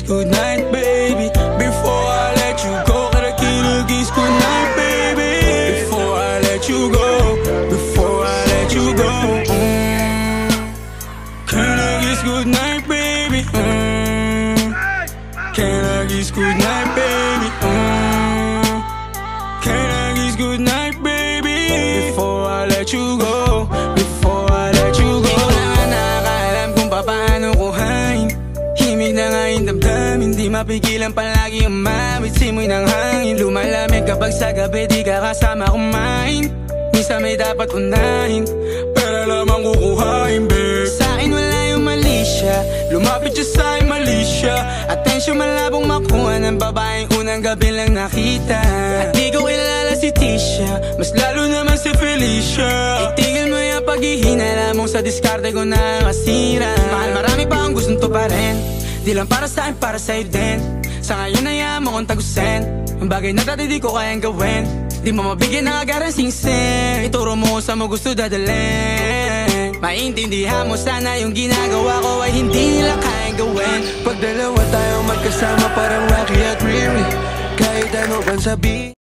good night, baby. Before I let you go, kada kinagis good night, baby. Before I let you go, before I let you go. Kinagis good night, baby. Kinagis good night, baby. Kinagis good night, baby. Before I let you go, before I let you go. Di ko na nga nakakaalam kung paano kuhain. Himig na nga yung damdamin, di mapigilan palagi umamit. Simoy ng hangin, lumalamig kapag sa gabi di ka kasama kumain. Minsan may dapat unahin, pero lamang kukuhain, babe. Sa'kin wala yung mali siya, lumapit siya sa'kin mali siya. Atensyon malabong makuha ng babaeng unang gabi lang nakita. At di ko kilala si Tisha, mas lalo naman si Felicia. Itigil mo yung paghihinala mong sa diskarte ko na masira. Mahal, marami pa ang gustong to pa rin, di lang para sa'kin, para sa'yo din. Sa ngayon ayaw mo kong tagusin ang bagay na dati di ko kayang gawin. Di mo mabigyan ng agarang sing-sing, ituro mo sa mo gusto dadalhin. Maintindihan mo sana yung ginagawa ko ay hindi nila kayang gawin. Pag dalawa tayong magkasama parang Rocky at Riri, kahit ano bang sabihin.